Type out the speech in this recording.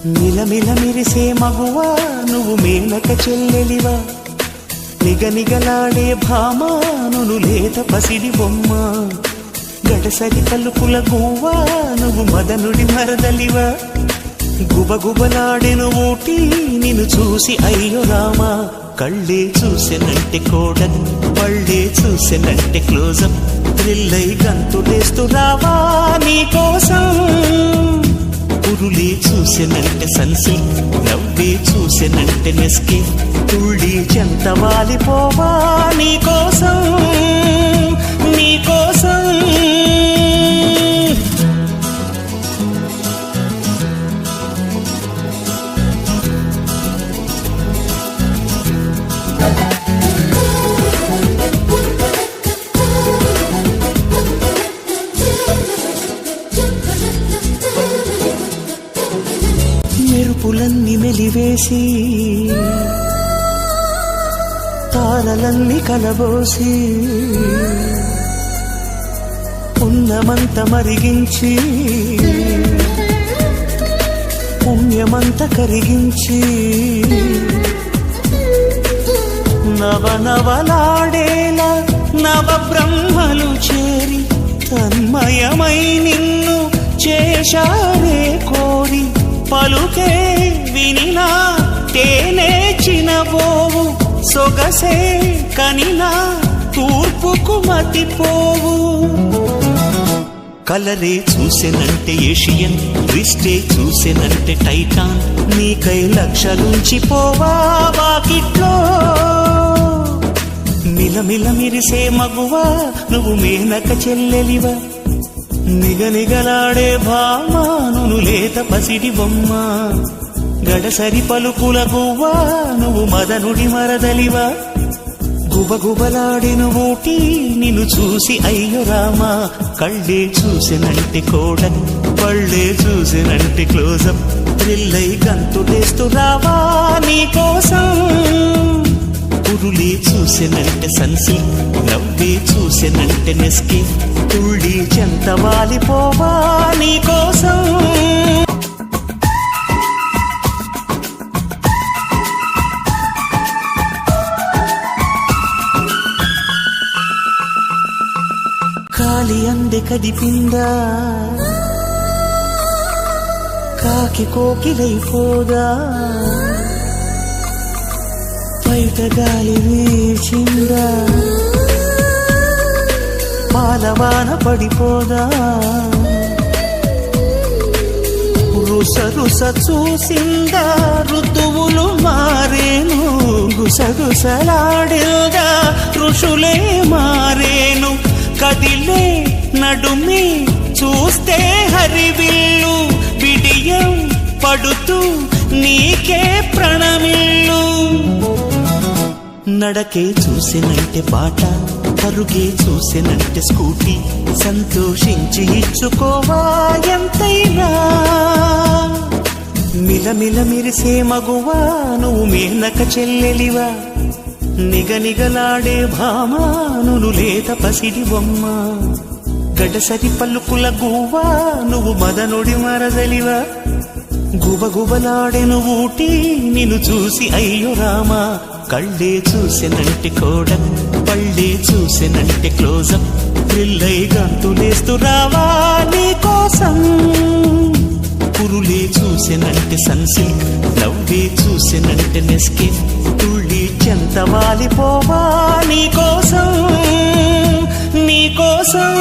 మిలమిల మెరిసే మగువా నువ్వు మేనక చెల్లెలివా, నిగనిగలాడే భామా నువ్వు లేత పసిడి బొమ్మ, గడసరి పలుకుల గువ్వా నువ్వు మదనుడి మరదలివా, గుబగుబలాడెను ఊటి నిన్ను చూసి అయ్యో రామా, కళ్ళే చూసెనంటే కోడలు పళ్ళే చూసెనంటే క్లోజప్, థ్రిల్లై గంతులేస్తూ రావా నీకోసం, పురులే చూసెనంటే సన్సిల్క్ నవ్వే చూసెనంటే నెస్కే, తుళ్ళి చెంత వాలిపోవా నీకోసం నీకోసం. మెరుపులన్నీ మెలివేసి తారలన్నీ కలబోసి, పుణ్యమంత మరిగించి పుణ్యమంత కరిగించి, నవనవలాడేలా నవ బ్రహ్మలు చేరి తన్మయమై నిన్ను చేశారే కోరి, పలుకే వినినా తేనే చినబోవు, సొగసే కనినా తూర్పుకు మతిపోవు, కలరే చూసెనంటే ఏషియన్ ట్విస్టే చూసెనంటే టైటాన్, నీకై లక్షలుంచి పోవా వాకిట్లో, మిలమిల మిరిసే మగువా నువ్వు మేనక చెల్లెలివా, నిగనిగలాడే భామా నువ్వు లేత పసిడి బొమ్మ, గడసరి పలుకుల గువ్వా నువ్వు మదనుడి మరదలివా, గుబగుబలాడిను ఊటి నిన్ను చూసి అయ్యో రామా, కళ్ళే చూసెనంటే కోడలు పళ్ళే చూసెనంటే క్లోజప్, థ్రిల్లై గంతులేస్తూ రావా నీకోసం, పురులే చూసెనంటే సన్సిల్క్ నవ్వే చూసెనంటే నెస్కే, తుళ్ళి చెంత వాలిపోవా నీకోసం. కాలి అందే కదిపిందా కాకి కోకిలైపోదా, బయట గాలి వీచిందా పాలవాన పడిపోదా, రుస రుస చూసిందా ఋతువులు మారేను, గుసగుసలాడేదా ఋషులే మారేను, కదిలే నడుమి చూస్తే హరివిల్లు, విడియం పడుతూ నీకే ప్రణమిల్లు, నడకే చూసినంటే బాట పరుగే చూసినంటే స్కూటీ, సంతోషించి ఇచ్చుకోవా ఎంతైనా, మిలమిల మిరిసే మగువా నువ్వు మేనక చెల్లెలివా, నిగనిగలాడే భామా నువ్వు లేత పసిడి బొమ్మ, గడసరి పలుకుల గువ్వా నువ్వు మదనుడి మరదలివా, గుబగుబలాడెను ఊటి నిన్ను చూసి అయ్యో రామా, కళ్ళే చూసెనంటే కోడలు పళ్ళే చూసెనంటే క్లోజప్, థ్రిల్లై గంతులేస్తూ రావా నీకోసం, పురులే చూసెనంటే సన్సిల్క్ నవ్వే చూసెనంటే నెస్కే, తుళ్ళి చెంత వాలిపోవా నీకోసం నీకోసం.